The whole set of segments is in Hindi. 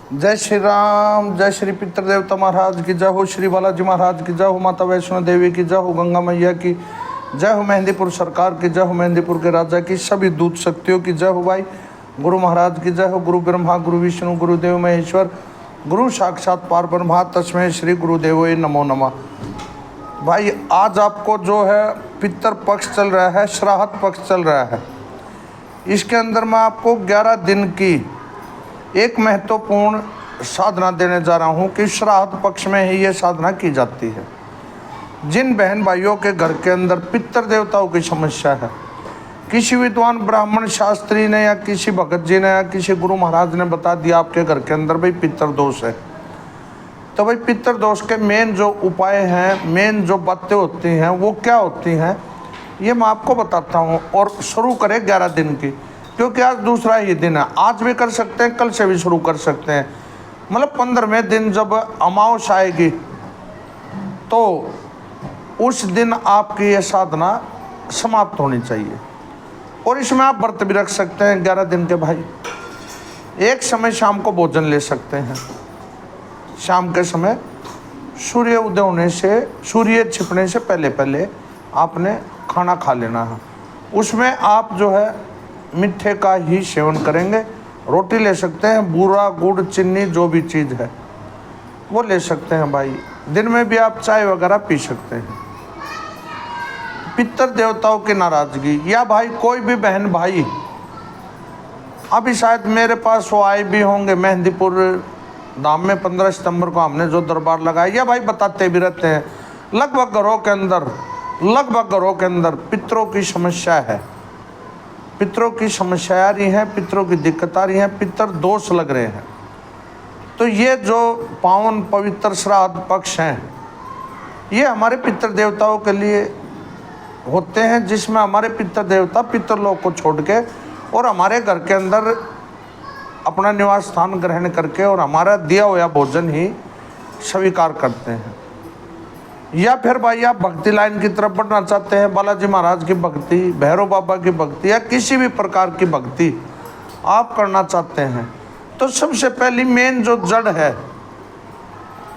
जय श्री राम, जय श्री पितृदेवता महाराज की जय हो, श्री बालाजी महाराज की जय हो, माता वैष्णो देवी की जय हो, गंगा मैया की जय हो, मेहंदीपुर सरकार की जय हो, मेहंदीपुर के राजा की सभी दूत शक्तियों की जय हो भाई, गुरु महाराज की जय हो, गुरु ब्रह्मा गुरु विष्णु गुरुदेव महेश्वर गुरु साक्षात पार ब्रह्मा तस्मै श्री गुरुदेव नमो नमः। भाई आज आपको जो है पितर पक्ष चल रहा है, श्राद्ध पक्ष चल रहा है। इसके अंदर मैं आपको 11 दिन की एक महत्वपूर्ण साधना देने जा रहा हूं कि श्राद्ध पक्ष में ही ये साधना की जाती है। जिन बहन भाइयों के घर के अंदर पितर देवताओं की समस्या है, किसी विद्वान ब्राह्मण शास्त्री ने या किसी भगत जी ने या किसी गुरु महाराज ने बता दिया आपके घर के अंदर भाई पितर दोष है, तो भाई पितर दोष के मेन जो उपाय हैं, मेन जो बातें होती हैं वो क्या होती हैं, ये मैं आपको बताता हूँ। और शुरू करें 11 दिन की, क्योंकि आज दूसरा ही दिन है। आज भी कर सकते हैं, कल से भी शुरू कर सकते हैं। मतलब 15वें दिन जब अमावस आएगी तो उस दिन आपकी ये साधना समाप्त होनी चाहिए। और इसमें आप व्रत भी रख सकते हैं 11 दिन के भाई। एक समय शाम को भोजन ले सकते हैं। शाम के समय सूर्य उदय होने से, सूर्य छिपने से पहले पहले आपने खाना खा लेना है। उसमें आप जो है मीठे का ही सेवन करेंगे। रोटी ले सकते हैं, बूरा गुड़ चीनी जो भी चीज़ है वो ले सकते हैं भाई। दिन में भी आप चाय वगैरह पी सकते हैं। पितर देवताओं की नाराज़गी, या भाई कोई भी बहन भाई अभी शायद मेरे पास वो आए भी होंगे मेहंदीपुर धाम में 15 सितंबर को हमने जो दरबार लगाया, या भाई बताते भी रहते हैं। लगभग घरों के अंदर पितरों की समस्या है, पितरों की समस्या आ रही है, पितरों की दिक्कत आ रही है, पितर दोष लग रहे हैं। तो ये जो पावन पवित्र श्राद्ध पक्ष हैं, ये हमारे पितर देवताओं के लिए होते हैं, जिसमें हमारे पितर देवता पितरलोक को छोड़ के और हमारे घर के अंदर अपना निवास स्थान ग्रहण करके और हमारा दिया हुआ भोजन ही स्वीकार करते हैं। या फिर भाई आप भक्ति लाइन की तरफ बढ़ना चाहते हैं, बालाजी महाराज की भक्ति, भैरव बाबा की भक्ति या किसी भी प्रकार की भक्ति आप करना चाहते हैं, तो सबसे पहली मेन जो जड़ है,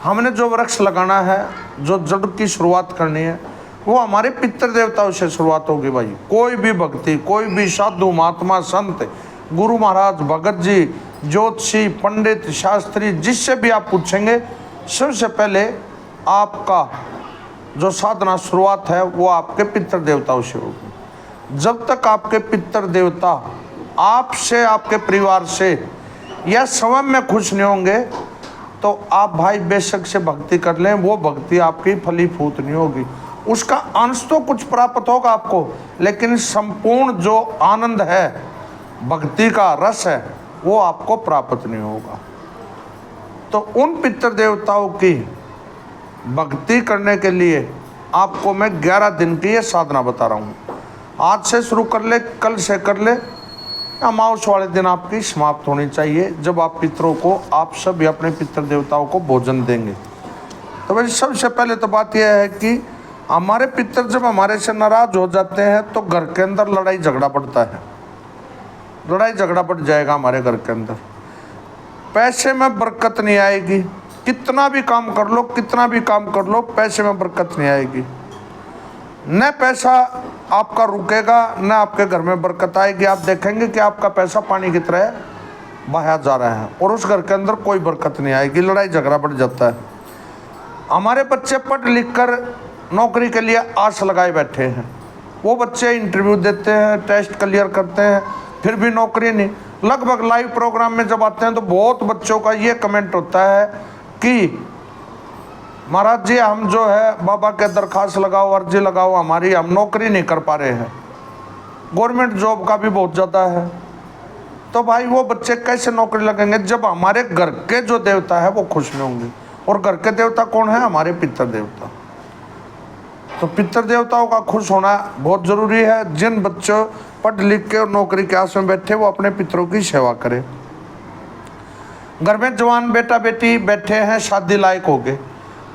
हमने जो वृक्ष लगाना है, जो जड़ की शुरुआत करनी है, वो हमारे पितर देवताओं से शुरुआत होगी भाई। कोई भी भक्ति, कोई भी साधु महात्मा संत, गुरु महाराज, भगत जी, ज्योतिषी, पंडित, शास्त्री, जिससे भी आप पूछेंगे, सबसे पहले आपका जो साधना शुरुआत है वो आपके पितर देवताओं से होगी। जब तक आपके पितर देवता आपसे, आपके परिवार से या स्वयं में खुश नहीं होंगे, तो आप भाई बेशक से भक्ति कर लें, वो भक्ति आपकी फलीभूत नहीं होगी। उसका अंश तो कुछ प्राप्त होगा आपको, लेकिन संपूर्ण जो आनंद है, भक्ति का रस है, वो आपको प्राप्त नहीं होगा। तो उन पितर देवताओं की भक्ति करने के लिए आपको मैं 11 दिन की ये साधना बता रहा हूँ। आज से शुरू कर ले, कल से कर ले, अमावस वाले दिन आपकी समाप्त होनी चाहिए, जब आप पितरों को, आप सभी अपने पितर देवताओं को भोजन देंगे। तो भाई सबसे पहले तो बात यह है कि हमारे पितर जब हमारे से नाराज हो जाते हैं तो घर के अंदर लड़ाई झगड़ा पड़ता है। लड़ाई झगड़ा बढ़ जाएगा हमारे घर के अंदर, पैसे में बरकत नहीं आएगी। कितना भी काम कर लो, कितना भी काम कर लो, पैसे में बरकत नहीं आएगी। न पैसा आपका रुकेगा, न आपके घर में बरकत आएगी। आप देखेंगे कि आपका पैसा पानी की तरह बहाया जा रहा है और उस घर के अंदर कोई बरकत नहीं आएगी, लड़ाई झगड़ा बढ़ जाता है। हमारे बच्चे पढ़ लिख कर नौकरी के लिए आस लगाए बैठे हैं, वो बच्चे इंटरव्यू देते हैं, टेस्ट क्लियर करते हैं, फिर भी नौकरी नहीं। लगभग लाइव प्रोग्राम में जब आते हैं तो बहुत बच्चों का ये कमेंट होता है कि महाराज जी हम जो है बाबा के दरखास्त लगाओ, अर्जी लगाओ, हमारी हम नौकरी नहीं कर पा रहे हैं, गवर्नमेंट जॉब का भी बहुत ज़्यादा है। तो भाई वो बच्चे कैसे नौकरी लगेंगे जब हमारे घर के जो देवता है वो खुश नहीं होंगे। और घर के देवता कौन है? हमारे पितर देवता। तो पितर देवताओं का खुश होना बहुत ज़रूरी है। जिन बच्चों पढ़ लिख के और नौकरी के आस में बैठे, वो अपने पितरों की सेवा करें। घर में जवान बेटा बेटी बैठे हैं, शादी लायक हो गए,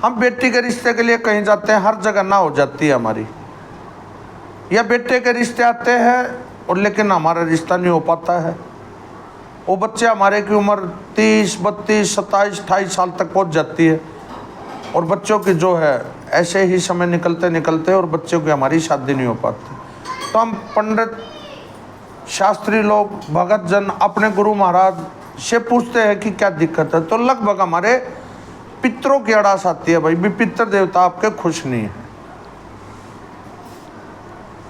हम बेटी के रिश्ते के लिए कहीं जाते हैं, हर जगह ना हो जाती है हमारी, या बेटे के रिश्ते आते हैं और लेकिन हमारा रिश्ता नहीं हो पाता है, वो बच्चे हमारे की उम्र 30, 32, 27, 28 साल तक पहुंच जाती है, और बच्चों की जो है ऐसे ही समय निकलते निकलते और बच्चों की हमारी शादी नहीं हो पाती। तो हम पंडित शास्त्री लोग भगत जन अपने गुरु महाराज से पूछते हैं कि क्या दिक्कत है, तो लगभग हमारे पितरों की अड़ास आती है भाई, भी पितर देवता आपके खुश नहीं है।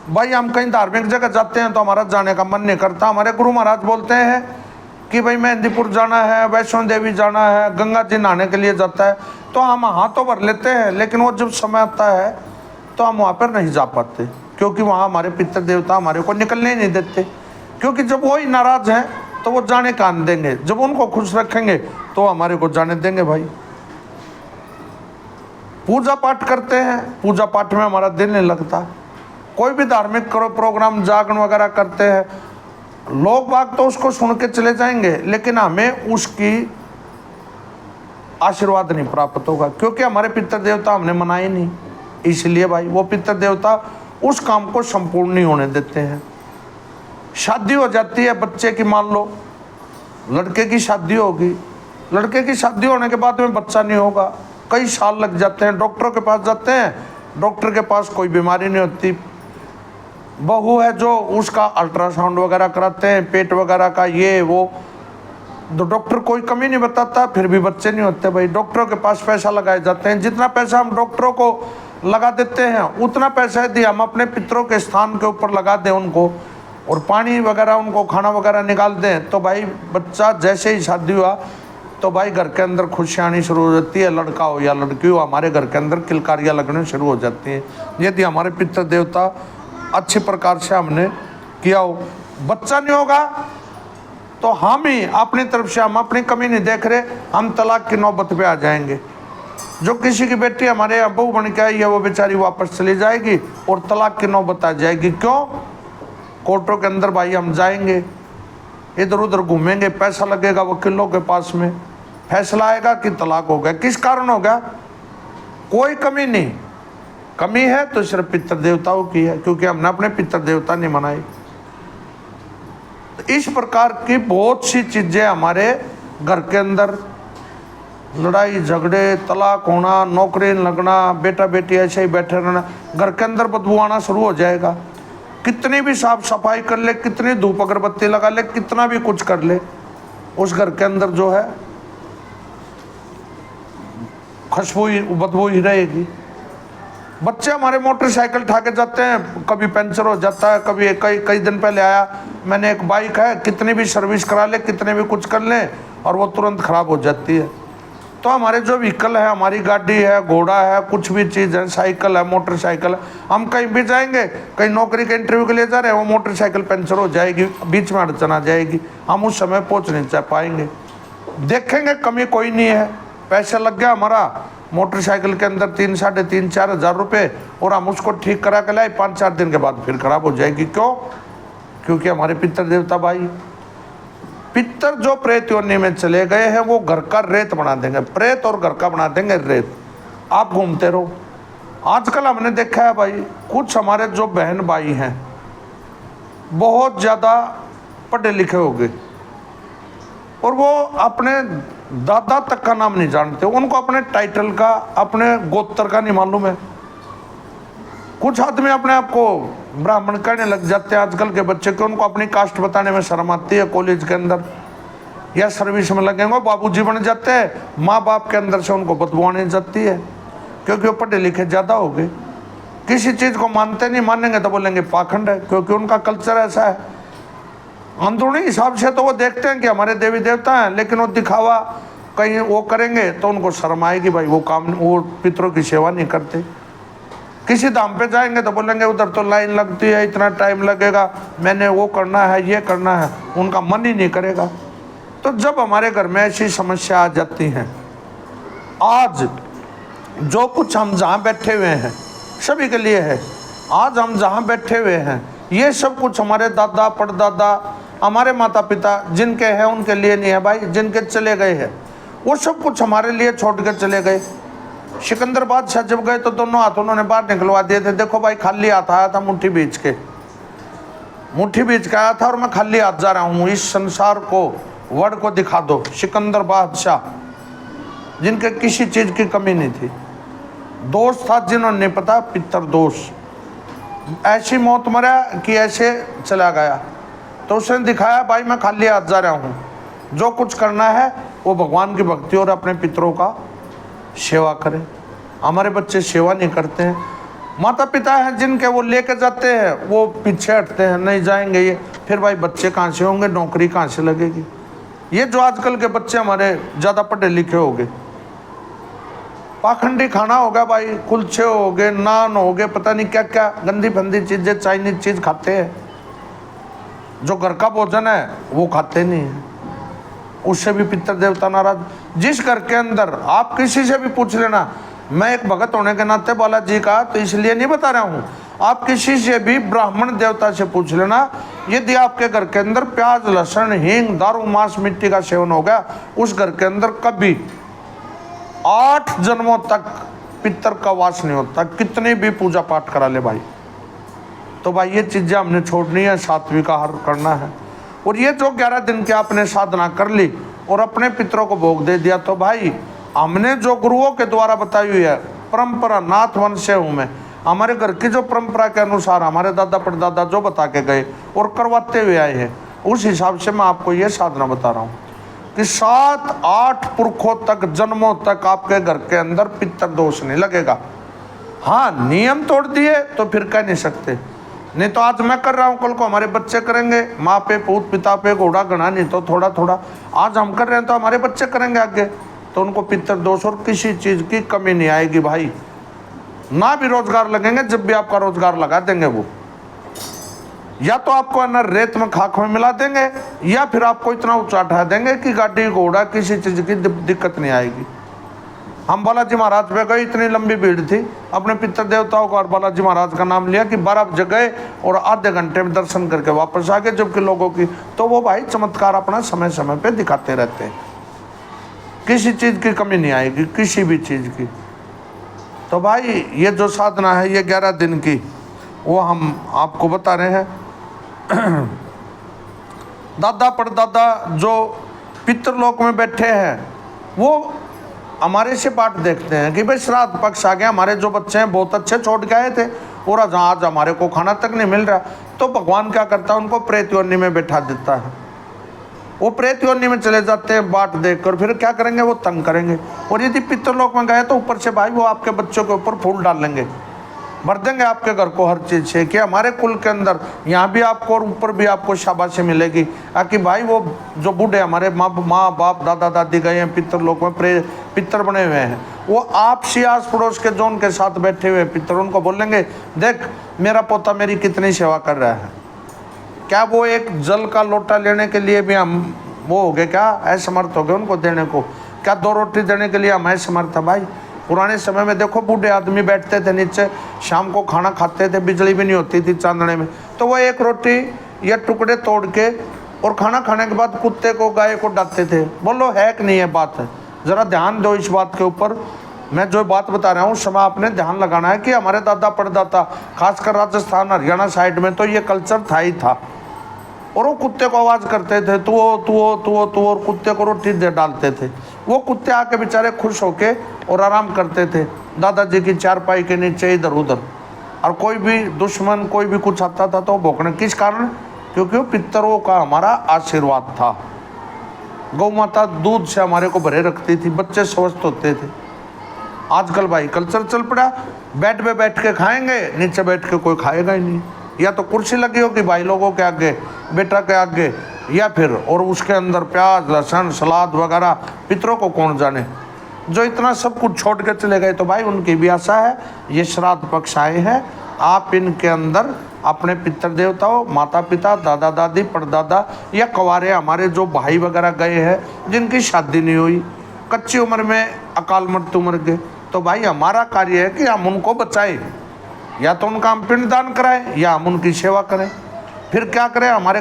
भाई हम कहीं धार्मिक जगह जाते हैं तो हमारा जाने का मन नहीं करता। हमारे गुरु महाराज बोलते हैं कि भाई मेहंदीपुर जाना है, वैष्णो देवी जाना है, गंगा जी नहाने के लिए जाता है, तो हम हाथों भर लेते हैं, लेकिन वो जब समय आता है तो हम वहाँ पर नहीं जा पाते, क्योंकि वहाँ हमारे पितर देवता हमारे को निकलने ही नहीं देते। क्योंकि जब वो ही नाराज हैं तो वो जाने कान देंगे, जब उनको खुश रखेंगे तो हमारे को जाने देंगे। भाई पूजा पाठ करते हैं, पूजा पाठ में हमारा दिल नहीं लगता। कोई भी धार्मिक करो प्रोग्राम जागरण वगैरह करते हैं, लोग बाग तो उसको सुन के चले जाएंगे, लेकिन हमें उसकी आशीर्वाद नहीं प्राप्त होगा, क्योंकि हमारे पितर देवता हमने मनाए नहीं। इसलिए भाई वो पितर देवता उस काम को संपूर्ण नहीं होने देते हैं। शादी हो जाती है बच्चे की, मान लो लड़के की शादी होगी, लड़के की शादी होने के बाद में बच्चा नहीं होगा, कई साल लग जाते हैं, डॉक्टरों के पास जाते हैं, डॉक्टर के पास कोई बीमारी नहीं होती। बहू है जो, उसका अल्ट्रासाउंड वगैरह कराते हैं, पेट वगैरह का ये वो, तो डॉक्टर कोई कमी नहीं बताता, फिर भी बच्चे नहीं होते। भाई डॉक्टरों के पास पैसा लगाए जाते हैं, जितना पैसा हम डॉक्टरों को लगा देते हैं उतना पैसा यदि हम अपने पितरों के स्थान के ऊपर लगा दें उनको, और पानी वगैरह उनको खाना वगैरह निकाल दें, तो भाई बच्चा जैसे ही शादी हुआ तो भाई घर के अंदर खुशियाँ आनी शुरू हो जाती है। लड़का हो या लड़की हो, हमारे घर के अंदर किलकारियाँ लगने शुरू हो जाती हैं, यदि हमारे पितर देवता अच्छे प्रकार से हमने किया हो। बच्चा नहीं होगा तो हम ही अपनी तरफ से, हम अपनी कमी नहीं देख रहे, हम तलाक की नौबत पे आ जाएंगे। जो किसी की बेटी हमारे यहाँ बहू बन के आई है वो बेचारी वापस चली जाएगी और तलाक की नौबत आ जाएगी। क्यों? कोर्टों के अंदर भाई हम जाएंगे, इधर उधर घूमेंगे, पैसा लगेगा वकीलों के पास में, फैसला आएगा कि तलाक हो गया। किस कारण हो गया? कोई कमी नहीं, कमी है तो सिर्फ पितर देवताओं की है, क्योंकि हमने अपने पितर देवता नहीं मनाए। तो इस प्रकार की बहुत सी चीजें हमारे घर के अंदर, लड़ाई झगड़े, तलाक होना, नौकरी लगना, बेटा बेटी ऐसे ही बैठे रहना, घर के अंदर बदबू आना शुरू हो जाएगा। कितनी भी साफ सफाई कर ले, कितनी धूप अगरबत्ती लगा ले, कितना भी कुछ कर ले, उस घर के अंदर जो है खुशबू ही, बदबू ही रहेगी। बच्चे हमारे मोटरसाइकिल उठा के जाते हैं, कभी पंचर हो जाता है, कभी कई दिन पहले आया, मैंने एक बाइक है, कितनी भी सर्विस करा ले, कितने भी कुछ कर ले, और वो तुरंत ख़राब हो जाती है। तो हमारे जो व्हीकल है, हमारी गाड़ी है, घोड़ा है, कुछ भी चीज़ है, साइकिल है, मोटरसाइकिल है, हम कहीं भी जाएंगे, कहीं नौकरी के इंटरव्यू के लिए जा रहे हैं, वो मोटरसाइकिल पंचर हो जाएगी, बीच में अड़चन आ जाएगी, हम उस समय पहुँच नहीं पाएंगे। देखेंगे कमी कोई नहीं है, पैसा लग गया हमारा मोटरसाइकिल के अंदर 3, 3.5, 4 हज़ार रुपये, और हम उसको ठीक करा के लाए, 5-4 दिन के बाद फिर खराब हो जाएगी। क्यों? क्योंकि हमारे पितर देवता भाई, पितर जो प्रेत योनि में चले गए हैं वो घर का रेत बना देंगे, प्रेत और घर का बना देंगे रेत। आप घूमते रहो। आजकल हमने देखा है भाई, कुछ हमारे जो बहन भाई हैं बहुत ज़्यादा पढ़े लिखे हो गए, और वो अपने दादा तक का नाम नहीं जानते, उनको अपने टाइटल का, अपने गोत्र का नहीं मालूम है। कुछ आदमी अपने आप को ब्राह्मण कहने लग जाते हैं आजकल के बच्चे, कि उनको अपनी कास्ट बताने में शर्म आती है। कॉलेज के अंदर या सर्विस में लगेंगे, बाबूजी बन जाते हैं, माँ बाप के अंदर से उनको बदबू आने जाती है, क्योंकि वो पढ़े लिखे ज़्यादा हो गए। किसी चीज़ को मानते नहीं, मानेंगे तो बोलेंगे पाखंड है, क्योंकि उनका कल्चर ऐसा है। अंदरूनी हिसाब से तो वो देखते हैं कि हमारे देवी देवता हैं, लेकिन वो दिखावा कहीं वो करेंगे तो उनको शर्म आएगी, भाई वो काम, वो पितरों की सेवा नहीं करते। किसी धाम पे जाएंगे तो बोलेंगे उधर तो लाइन लगती है, इतना टाइम लगेगा, मैंने वो करना है, ये करना है, उनका मन ही नहीं करेगा। तो जब हमारे घर में ऐसी समस्या आ जाती हैं, आज जो कुछ हम जहाँ बैठे हुए हैं सभी के लिए है, आज हम जहाँ बैठे हुए हैं ये सब कुछ हमारे दादा परदादा, हमारे माता पिता जिनके हैं उनके लिए नहीं है भाई, जिनके चले गए हैं वो सब कुछ हमारे लिए छोड़ कर चले गए। सिकंदर बादशाह जब गए तो दोनों हाथ उन्होंने बाहर निकलवा दिए थे। देखो भाई, खाली हाथ आया था, मुट्ठी बीच के आया था, और मैं खाली हाथ जा रहा हूँ, इस संसार को वर्ड को दिखा दो, सिकंदर बादशाह, जिनके किसी चीज की कमी नहीं थी। दोस्त था जिन्होंने नहीं पता, पितर दोष, ऐसी मौत मरा कि ऐसे चला गया। तो उसने दिखाया भाई मैं खाली हाथ जा रहा हूँ, जो कुछ करना है वो भगवान की भक्ति और अपने पितरों का सेवा करें। हमारे बच्चे सेवा नहीं करते हैं, माता पिता हैं जिनके वो लेके जाते हैं वो पीछे हटते हैं, नहीं जाएंगे ये, फिर भाई बच्चे कहाँ से होंगे, नौकरी कहाँ से लगेगी। ये जो आजकल के बच्चे हमारे ज़्यादा पढ़े लिखे हो गए, पाखंडी खाना हो गया भाई, कुलचे हो गए, नान हो गए, पता नहीं क्या क्या गंदी फंदी चीज़ें, चाइनीज चीज़ खाते हैं। जो घर का भोजन है वो खाते नहीं है, उससे भी पितर देवता नाराज। जिस घर के अंदर आप किसी से भी पूछ लेना, मैं एक भगत होने के नाते बालाजी का तो इसलिए नहीं बता रहा हूँ, आप किसी से भी ब्राह्मण देवता से पूछ लेना, यदि आपके घर के अंदर प्याज लहसुन हींग दारू मांस मिट्टी का सेवन हो गया, उस घर के अंदर कभी 8 जन्मों तक पितर का वास नहीं होता, कितने भी पूजा पाठ करा ले भाई। तो भाई ये चीजें हमने छोड़नी है, सात्विक आहार करना है। और ये जो 11 दिन की आपने साधना कर ली और अपने पितरों को भोग दे दिया, तो भाई हमने जो गुरुओं के द्वारा बताई हुई है परंपरा, नाथ वंश से हूँ मैं, हमारे घर की जो परंपरा के अनुसार हमारे दादा परदादा जो बता के गए और करवाते हुए आए हैं, उस हिसाब से मैं आपको ये साधना बता रहा हूँ कि 7-8 पुरखों तक, जन्मों तक आपके घर के अंदर पितर दोष नहीं लगेगा। हाँ, नियम तोड़ दिए तो फिर कह नहीं सकते, नहीं तो आज मैं कर रहा हूँ कल को हमारे बच्चे करेंगे, माँ पे पूत पिता पे घोड़ा गणा, नहीं तो थोड़ा थोड़ा आज हम कर रहे हैं तो हमारे बच्चे करेंगे आगे, तो उनको पितर दोष और किसी चीज़ की कमी नहीं आएगी भाई। ना भी रोजगार लगेंगे, जब भी आपका रोजगार लगा देंगे वो या तो आपको न रेत में खाक में मिला देंगे, या फिर आपको इतना ऊंचा उठा देंगे कि गाड़ी घोड़ा किसी चीज़ की दिक्कत नहीं आएगी। हम बालाजी महाराज पे गए, इतनी लंबी भीड़ थी, अपने पितर देवताओं का और बालाजी महाराज का नाम लिया कि 12 बजे गए और आधे घंटे में दर्शन करके वापस आ गए, जबकि लोगों की तो वो भाई चमत्कार अपना समय समय पे दिखाते रहते हैं, किसी चीज़ की कमी नहीं आएगी, किसी भी चीज़ की। तो भाई ये जो साधना है ये 11 दिन की, वो हम आपको बता रहे हैं। दादा परदादा जो पितृलोक में बैठे हैं वो हमारे से बाट देखते हैं कि भाई श्राद्ध पक्ष आ गया, हमारे जो बच्चे हैं बहुत अच्छे छोड़ के आए थे और आज हमारे को खाना तक नहीं मिल रहा, तो भगवान क्या करता है, उनको प्रेत योनि में बैठा देता है। वो प्रेत योनि में चले जाते हैं बाट देखकर, फिर क्या करेंगे, वो तंग करेंगे। और यदि पितृलोक में गए तो ऊपर से भाई वो आपके बच्चों के ऊपर फूल डाल लेंगे, भर देंगे आपके घर को हर चीज़ से, कि हमारे कुल के अंदर यहाँ भी आपको और ऊपर भी आपको शाबाशी मिलेगी, ताकि भाई वो जो बूढ़े हमारे माँ बाप दादा दादी गए हैं पितृलोक में, पितर बने हुए हैं, वो आपसी आस पड़ोस के जो उनके साथ बैठे हुए पितर, उनको बोलेंगे देख मेरा पोता मेरी कितनी सेवा कर रहा है। क्या वो एक जल का लोटा लेने के लिए भी हम वो हो गए क्या, असमर्थ हो गए उनको देने को? क्या 2 रोटी देने के लिए हम असमर्थ है? भाई पुराने समय में देखो बूढ़े आदमी बैठते थे नीचे, शाम को खाना खाते थे, बिजली भी नहीं होती थी चांदने में, तो वो 1 रोटी या टुकड़े तोड़ के और खाना खाने के बाद कुत्ते को गाय को डालते थे। बोलो है कि नहीं है बात? ज़रा ध्यान दो इस बात के ऊपर। मैं जो बात बता रहा हूँ उस समय आपने ध्यान लगाना है कि हमारे दादा परदादा खासकर राजस्थान हरियाणा साइड में तो ये कल्चर था ही था, और वो कुत्ते को आवाज़ करते थे तू और कुत्ते को रोटी दे डालते थे। वो कुत्ते आके बेचारे खुश होके और आराम करते थे दादाजी की चारपाई के नीचे इधर उधर, और कोई भी दुश्मन कोई भी कुछ आता था तो भौंकने। किस कारण? क्योंकि वो पितरों का हमारा आशीर्वाद था। गौ माता दूध से हमारे को भरे रखती थी, बच्चे स्वस्थ होते थे। आजकल भाई कल्चर चल पड़ा, बेड पे बैठ के खाएंगे, नीचे बैठ के कोई खाएगा ही नहीं, या तो कुर्सी लगी होगी भाई लोगों के आगे, बेटा के आगे, या फिर और उसके अंदर प्याज लहसुन सलाद वगैरह, पितरों को कौन जाने। जो इतना सब कुछ छोड़ के चले गए, तो भाई उनकी भी आशा है ये श्राद्ध पक्ष आए हैं, आप इनके अंदर अपने पितर देवताओं, माता पिता, दादा दादी, परदादा या कवारे हमारे जो भाई वगैरह गए हैं जिनकी शादी नहीं हुई, कच्ची उम्र में अकाल मृत्यु मर गए, तो भाई हमारा कार्य है कि हम उनको बचाएं, या तो उनका हम पिंडदान कराएं या हम उनकी सेवा करें। फिर क्या करें, हमारे घर